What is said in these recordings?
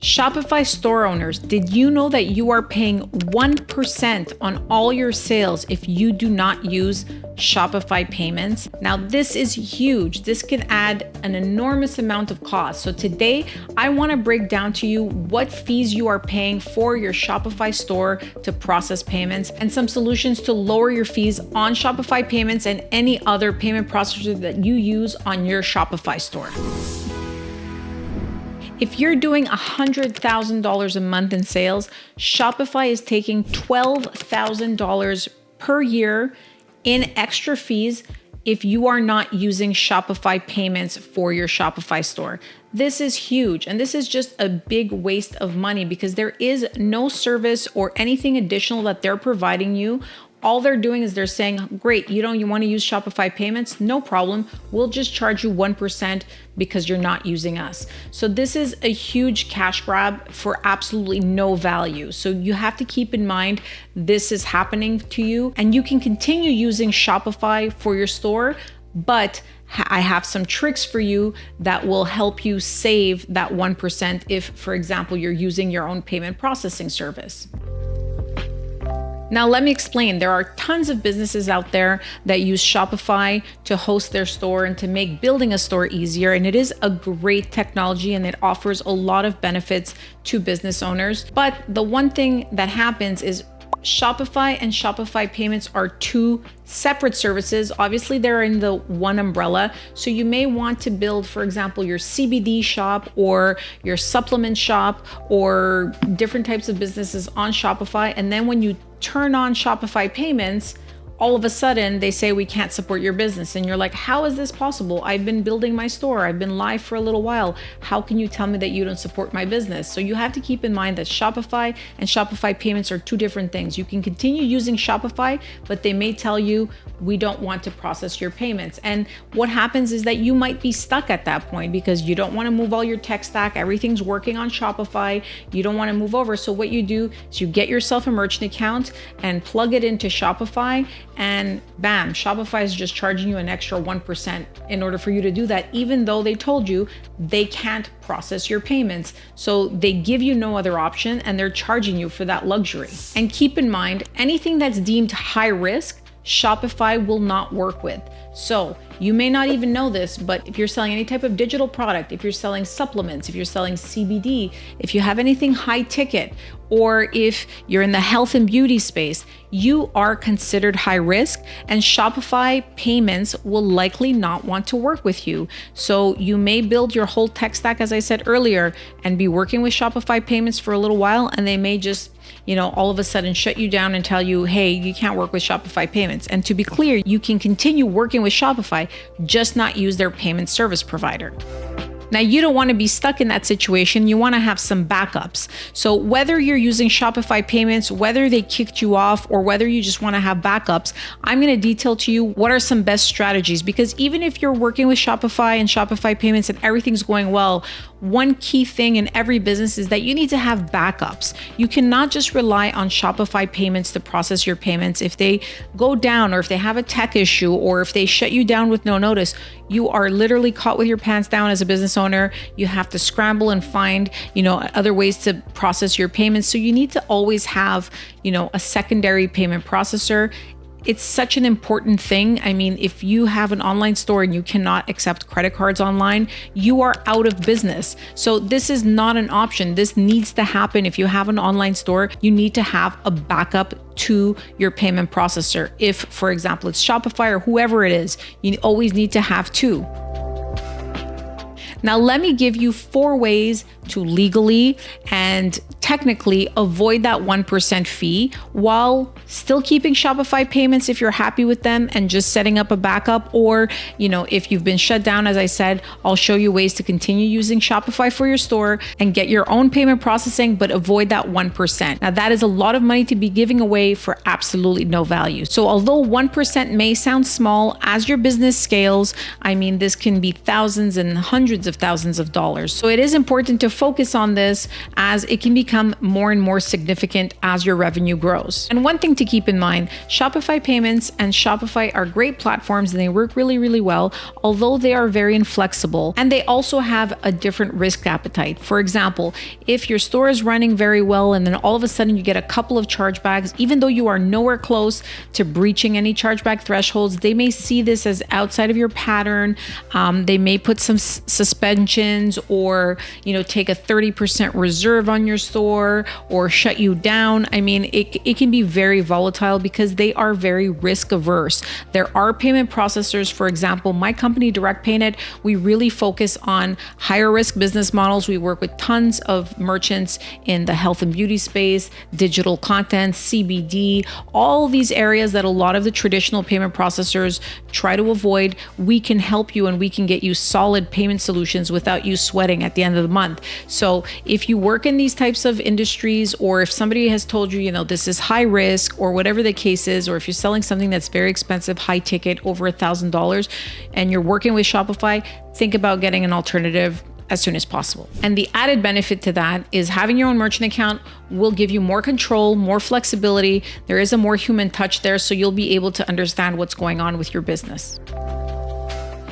Shopify store owners, did you know that you are paying 1% on all your sales if you do not use Shopify Payments? Now, this is huge. This can add an enormous amount of cost. So today, I want to break down to you what fees you are paying for your Shopify store to process payments and some solutions to lower your fees on Shopify Payments and any other payment processor that you use on your Shopify store. If you're doing $100,000 a month in sales, Shopify is taking $12,000 per year in extra fees if you are not using Shopify Payments for your Shopify store. This is huge, and this is just a big waste of money because there is no service or anything additional that they're providing you. All they're doing is they're saying, great, you want to use Shopify Payments? No problem. We'll just charge you 1% because you're not using us. So this is a huge cash grab for absolutely no value. So you have to keep in mind this is happening to you, and you can continue using Shopify for your store, but I have some tricks for you that will help you save that 1% if, for example, you're using your own payment processing service. Now, let me explain. There are tons of businesses out there that use Shopify to host their store and to make building a store easier. And it is a great technology and it offers a lot of benefits to business owners. But the one thing that happens is Shopify and Shopify Payments are two separate services. Obviously, they're in the one umbrella. So you may want to build, for example, your CBD shop or your supplement shop or different types of businesses on Shopify. And then when you turn on Shopify Payments, all of a sudden they say we can't support your business. And you're like, how is this possible? I've been building my store. I've been live for a little while. How can you tell me that you don't support my business? So you have to keep in mind that Shopify and Shopify Payments are two different things. You can continue using Shopify, but they may tell you, we don't want to process your payments. And what happens is that you might be stuck at that point because you don't want to move all your tech stack. Everything's working on Shopify. You don't want to move over. So what you do is you get yourself a merchant account and plug it into Shopify, and bam, Shopify is just charging you an extra 1% in order for you to do that, even though they told you they can't process your payments. So they give you no other option and they're charging you for that luxury. And keep in mind, anything that's deemed high risk, Shopify will not work with. So you may not even know this, but if you're selling any type of digital product, if you're selling supplements, if you're selling CBD, if you have anything high ticket, or if you're in the health and beauty space, you are considered high risk, and Shopify Payments will likely not want to work with you. So you may build your whole tech stack, as I said earlier, and be working with Shopify Payments for a little while, and they may just, all of a sudden shut you down and tell you, hey, you can't work with Shopify Payments. And to be clear, you can continue working with Shopify, just not use their payment service provider. Now, you don't want to be stuck in that situation. You want to have some backups. So whether you're using Shopify Payments, whether they kicked you off, or whether you just want to have backups, I'm going to detail to you what are some best strategies. Because even if you're working with Shopify and Shopify Payments and everything's going well, one key thing in every business is that you need to have backups. You cannot just rely on Shopify Payments to process your payments. If they go down, or if they have a tech issue, or if they shut you down with no notice, you are literally caught with your pants down as a business owner. You have to scramble and find, other ways to process your payments. So you need to always have, a secondary payment processor. It's such an important thing. I mean, if you have an online store and you cannot accept credit cards online, you are out of business. So this is not an option. This needs to happen. If you have an online store, you need to have a backup to your payment processor. If, for example, it's Shopify or whoever it is, you always need to have two. Now, let me give you 4 ways to legally and technically avoid that 1% fee while still keeping Shopify Payments if you're happy with them and just setting up a backup. Or, if you've been shut down, as I said, I'll show you ways to continue using Shopify for your store and get your own payment processing, but avoid that 1%. Now, that is a lot of money to be giving away for absolutely no value. So although 1% may sound small, as your business scales, this can be thousands and hundreds of thousands of dollars. So it is important to focus on this as it can become more and more significant as your revenue grows. And one thing to keep in mind, Shopify Payments and Shopify are great platforms and they work really, really well, although they are very inflexible and they also have a different risk appetite. For example, if your store is running very well and then all of a sudden you get a couple of chargebacks, even though you are nowhere close to breaching any chargeback thresholds, they may see this as outside of your pattern. They may put some suspensions or, take a 30% reserve on your store or shut you down. I mean, it can be very volatile because they are very risk averse. There are payment processors, for example, my company, DirectPayNet, we really focus on higher risk business models. We work with tons of merchants in the health and beauty space, digital content, CBD, all these areas that a lot of the traditional payment processors try to avoid. We can help you and we can get you solid payment solutions without you sweating at the end of the month. So if you work in these types of industries, or if somebody has told you, this is high risk or whatever the case is, or if you're selling something that's very expensive, high ticket, over $1,000, and you're working with Shopify, think about getting an alternative as soon as possible. And the added benefit to that is having your own merchant account will give you more control, more flexibility. There is a more human touch there, so you'll be able to understand what's going on with your business.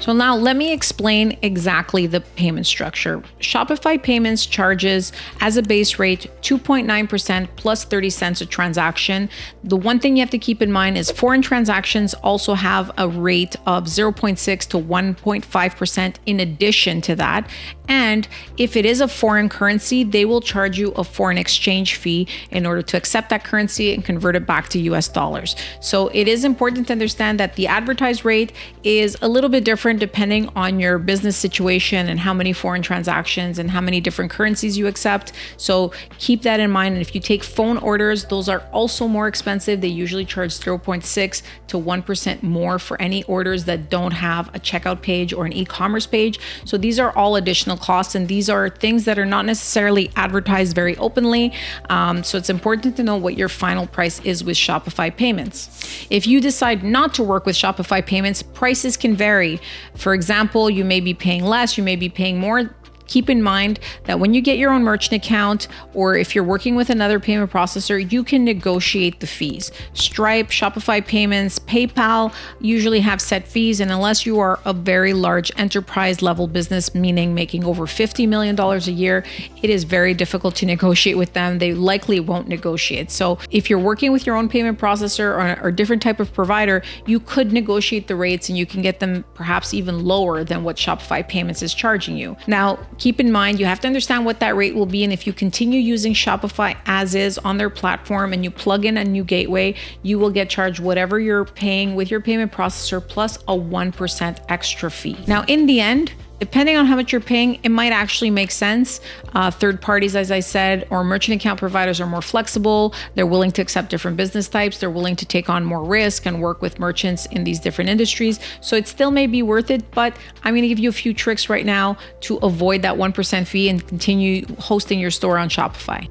So now let me explain exactly the payment structure. Shopify Payments charges as a base rate 2.9% plus 30 cents a transaction. The one thing you have to keep in mind is foreign transactions also have a rate of 0.6 to 1.5% in addition to that. And if it is a foreign currency, they will charge you a foreign exchange fee in order to accept that currency and convert it back to US dollars. So it is important to understand that the advertised rate is a little bit different depending on your business situation and how many foreign transactions and how many different currencies you accept. So keep that in mind. And if you take phone orders, those are also more expensive. They usually charge 0.6 to 1% more for any orders that don't have a checkout page or an e-commerce page. So these are all additional costs, and these are things that are not necessarily advertised very openly. So it's important to know what your final price is with Shopify Payments. If you decide not to work with Shopify Payments, prices can vary. For example, you may be paying less, you may be paying more. Keep in mind that when you get your own merchant account, or if you're working with another payment processor, you can negotiate the fees. Stripe, Shopify Payments, PayPal usually have set fees. And unless you are a very large enterprise level business, meaning making over $50 million a year, it is very difficult to negotiate with them. They likely won't negotiate. So if you're working with your own payment processor or different type of provider, you could negotiate the rates and you can get them perhaps even lower than what Shopify Payments is charging you. Now, keep in mind, you have to understand what that rate will be. And if you continue using Shopify as is on their platform and you plug in a new gateway, you will get charged whatever you're paying with your payment processor plus a 1% extra fee. Now, in the end, depending on how much you're paying, it might actually make sense. Third parties, as I said, or merchant account providers are more flexible. They're willing to accept different business types. They're willing to take on more risk and work with merchants in these different industries. So it still may be worth it, but I'm going to give you a few tricks right now to avoid that 1% fee and continue hosting your store on Shopify.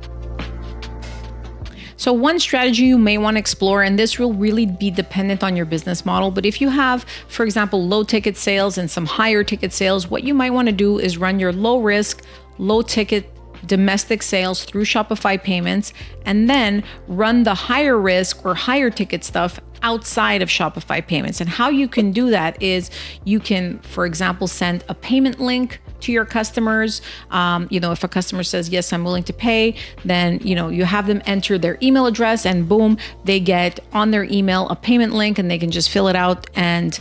So one strategy you may want to explore, and this will really be dependent on your business model, but if you have, for example, low ticket sales and some higher ticket sales, what you might want to do is run your low risk, low ticket domestic sales through Shopify Payments, and then run the higher risk or higher ticket stuff outside of Shopify Payments. And how you can do that is you can, for example, send a payment link to your customers. If a customer says, yes, I'm willing to pay, then, you have them enter their email address and boom, they get on their email a payment link and they can just fill it out and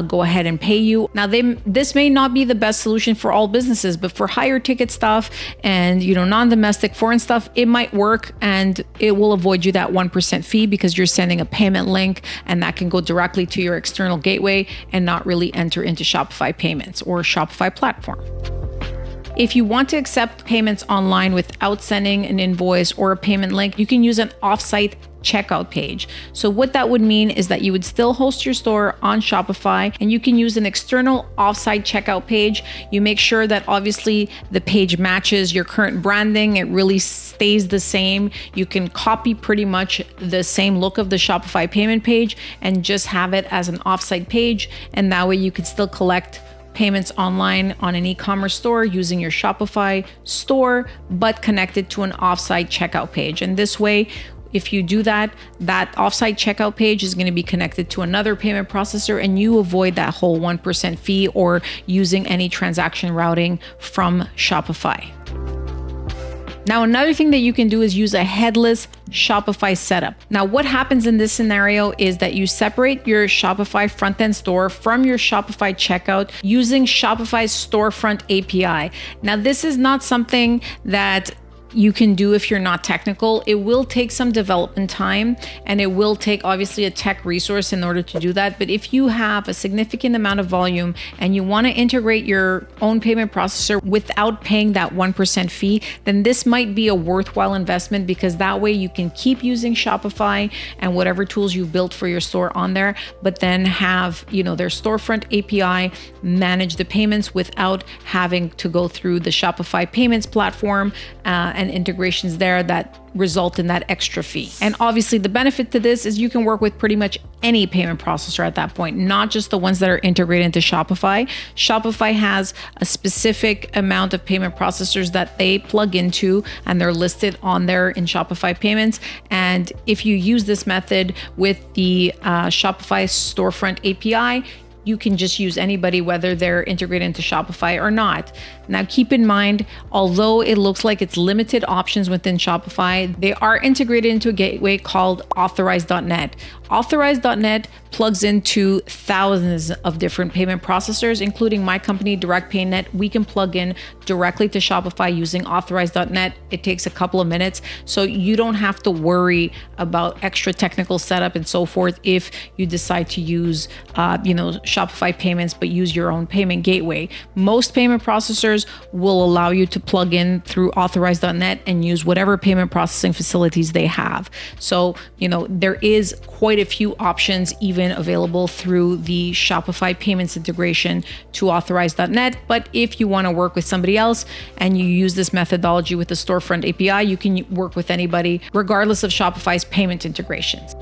go ahead and pay you. Now, this may not be the best solution for all businesses, but for higher ticket stuff and, non-domestic foreign stuff, it might work and it will avoid you that 1% fee because you're sending a payment link and that can go directly to your external gateway and not really enter into Shopify Payments or Shopify platform. If you want to accept payments online without sending an invoice or a payment link, you can use an offsite checkout page. So what that would mean is that you would still host your store on Shopify and you can use an external offsite checkout page. You make sure that obviously the page matches your current branding. It really stays the same. You can copy pretty much the same look of the Shopify payment page and just have it as an offsite page. And that way you can still collect payments online on an e-commerce store using your Shopify store, but connected to an offsite checkout page. And this way, if you do that, that offsite checkout page is going to be connected to another payment processor, and you avoid that whole 1% fee or using any transaction routing from Shopify. Now, another thing that you can do is use a headless Shopify setup. Now, what happens in this scenario is that you separate your Shopify front-end store from your Shopify checkout using Shopify's storefront API. Now, this is not something that you can do if you're not technical. It will take some development time, and it will take obviously a tech resource in order to do that. But if you have a significant amount of volume and you want to integrate your own payment processor without paying that 1% fee, then this might be a worthwhile investment, because that way you can keep using Shopify and whatever tools you built for your store on there, but then have, their storefront API manage the payments without having to go through the Shopify payments platform and integrations there that result in that extra fee. And obviously the benefit to this is you can work with pretty much any payment processor at that point, not just the ones that are integrated into Shopify. Shopify has a specific amount of payment processors that they plug into, and they're listed on there in Shopify payments. And if you use this method with the Shopify storefront API, you can just use anybody, whether they're integrated into Shopify or not. Now, keep in mind, although it looks like it's limited options within Shopify, they are integrated into a gateway called Authorize.net. Authorize.net plugs into thousands of different payment processors, including my company, DirectPayNet. We can plug in directly to Shopify using Authorize.net. It takes a couple of minutes, so you don't have to worry about extra technical setup and so forth if you decide to use, Shopify payments, but use your own payment gateway. Most payment processors will allow you to plug in through Authorize.net and use whatever payment processing facilities they have. So, there is quite a few options even available through the Shopify payments integration to Authorize.net. But if you want to work with somebody else and you use this methodology with the storefront API, you can work with anybody regardless of Shopify's payment integrations.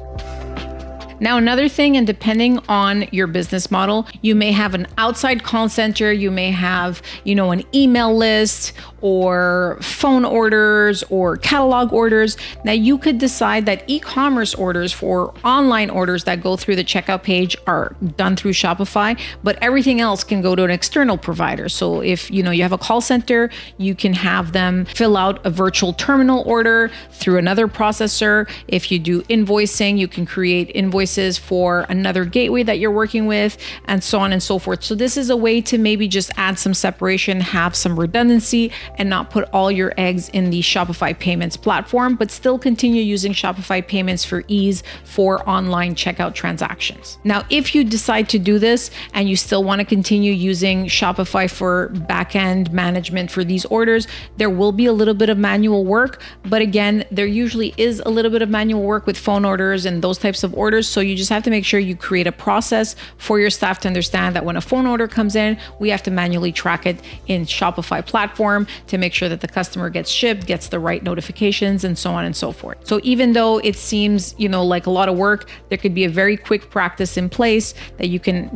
Now, another thing, and depending on your business model, you may have an outside call center, you may have, an email list or phone orders or catalog orders. Now, you could decide that e-commerce orders for online orders that go through the checkout page are done through Shopify, but everything else can go to an external provider. So if, you have a call center, you can have them fill out a virtual terminal order through another processor. If you do invoicing, you can create invoices for another gateway that you're working with, and so on and so forth. So this is a way to maybe just add some separation, have some redundancy, and not put all your eggs in the Shopify payments platform, but still continue using Shopify payments for ease for online checkout transactions. Now, if you decide to do this and you still want to continue using Shopify for backend management for these orders, there will be a little bit of manual work, but again, there usually is a little bit of manual work with phone orders and those types of orders. So you just have to make sure you create a process for your staff to understand that when a phone order comes in, we have to manually track it in Shopify platform to make sure that the customer gets shipped, gets the right notifications, and so on and so forth. So even though it seems, like a lot of work, there could be a very quick practice in place that you can,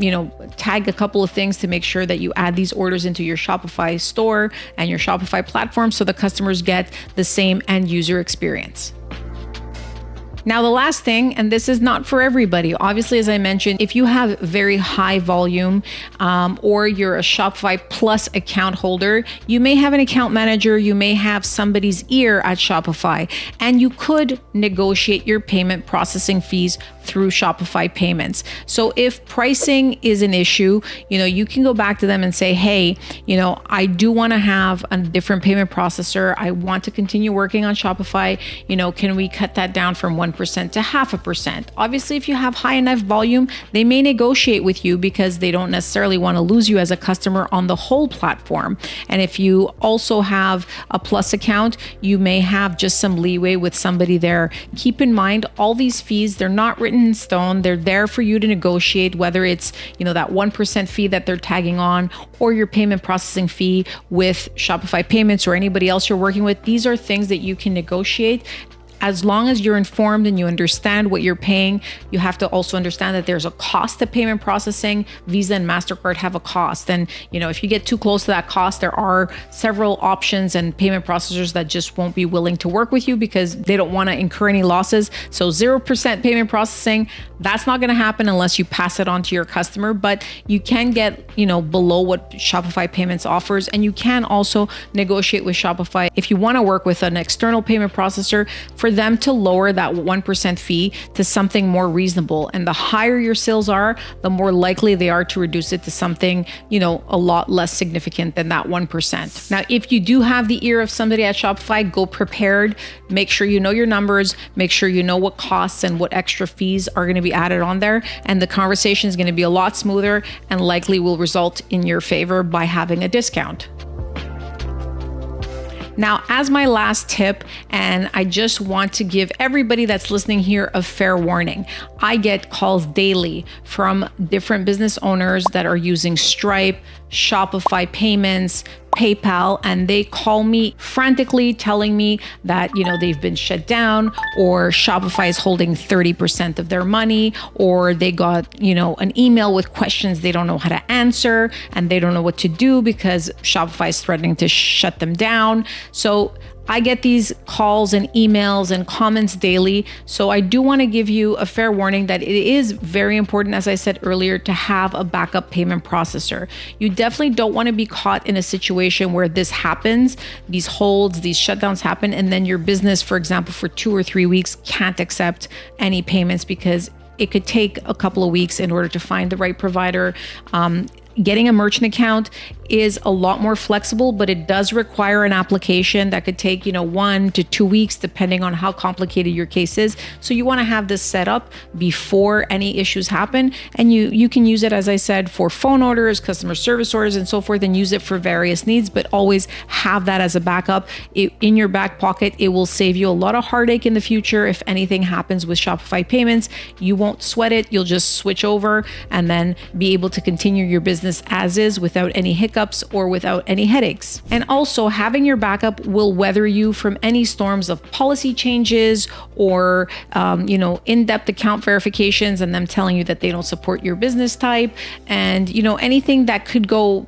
tag a couple of things to make sure that you add these orders into your Shopify store and your Shopify platform so the customers get the same end user experience. Now, the last thing, and this is not for everybody, obviously, as I mentioned, if you have very high volume or you're a Shopify Plus account holder, you may have an account manager, you may have somebody's ear at Shopify, and you could negotiate your payment processing fees through Shopify payments. So if pricing is an issue, you can go back to them and say, hey, I do want to have a different payment processor. I want to continue working on Shopify. Can we cut that down from 1% to 0.5%? Obviously, if you have high enough volume, they may negotiate with you because they don't necessarily want to lose you as a customer on the whole platform. And if you also have a Plus account, you may have just some leeway with somebody there. Keep in mind, all these fees, they're not written in stone. They're there for you to negotiate, whether it's, that 1% fee that they're tagging on or your payment processing fee with Shopify payments or anybody else you're working with. These are things that you can negotiate as long as you're informed and you understand what you're paying, you have to also understand that there's a cost to payment processing. Visa and MasterCard have a cost. And, if you get too close to that cost, there are several options and payment processors that just won't be willing to work with you because they don't want to incur any losses. So 0% payment processing, that's not going to happen unless you pass it on to your customer, but you can get, below what Shopify Payments offers. And you can also negotiate with Shopify if you want to work with an external payment processor for them to lower that 1% fee to something more reasonable. And the higher your sales are, the more likely they are to reduce it to something, a lot less significant than that 1%. Now, if you do have the ear of somebody at Shopify, go prepared. Make sure you know your numbers, make sure you know what costs and what extra fees are going to be added on there. And the conversation is going to be a lot smoother and likely will result in your favor by having a discount. Now, as my last tip, and I just want to give everybody that's listening here a fair warning. I get calls daily from different business owners that are using Stripe, Shopify Payments, PayPal, and they call me frantically telling me that, they've been shut down, or Shopify is holding 30% of their money, or they got, an email with questions they don't know how to answer and they don't know what to do because Shopify is threatening to shut them down. So I get these calls and emails and comments daily. So I do want to give you a fair warning that it is very important, as I said earlier, to have a backup payment processor. You definitely don't want to be caught in a situation where this happens, these holds, these shutdowns happen, and then your business, for example, for 2 or 3 weeks can't accept any payments because it could take a couple of weeks in order to find the right provider. Getting a merchant account is a lot more flexible, but it does require an application that could take, 1 to 2 weeks, depending on how complicated your case is. So you want to have this set up before any issues happen. And you can use it, as I said, for phone orders, customer service orders, and so forth, and use it for various needs, but always have that as a backup in your back pocket. It will save you a lot of heartache in the future. If anything happens with Shopify Payments, you won't sweat it. You'll just switch over and then be able to continue your business as is without any hiccups or without any headaches. And also, having your backup will weather you from any storms of policy changes or in-depth account verifications and them telling you that they don't support your business type, and anything that could go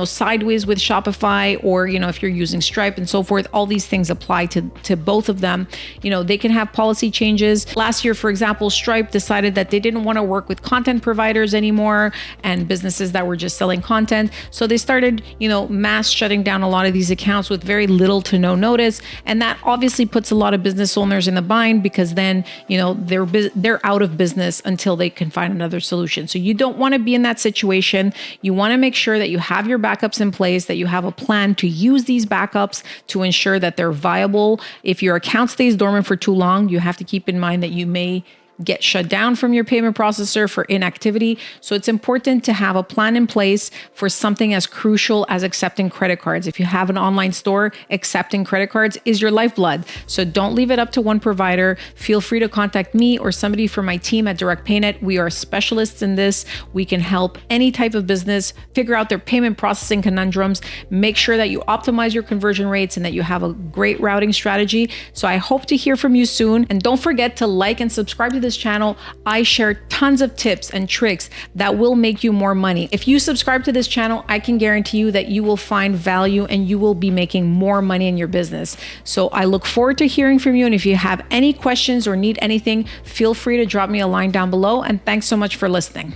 sideways with Shopify, or, if you're using Stripe and so forth. All these things apply to both of them. They can have policy changes. Last year, for example, Stripe decided that they didn't want to work with content providers anymore and businesses that were just selling content. So they started, mass shutting down a lot of these accounts with very little to no notice. And that obviously puts a lot of business owners in the bind because then, they're out of business until they can find another solution. So you don't want to be in that situation. You want to make sure that you have your backups in place, that you have a plan to use these backups to ensure that they're viable. If your account stays dormant for too long, you have to keep in mind that you may get shut down from your payment processor for inactivity. So it's important to have a plan in place for something as crucial as accepting credit cards. If you have an online store, accepting credit cards is your lifeblood. So don't leave it up to one provider. Feel free to contact me or somebody from my team at Direct PayNet. We are specialists in this. We can help any type of business figure out their payment processing conundrums, make sure that you optimize your conversion rates and that you have a great routing strategy. So I hope to hear from you soon. And don't forget to like and subscribe to this channel. I share tons of tips and tricks that will make you more money. If you subscribe to this channel, I can guarantee you that you will find value and you will be making more money in your business. So I look forward to hearing from you. And if you have any questions or need anything, feel free to drop me a line down below. And thanks so much for listening.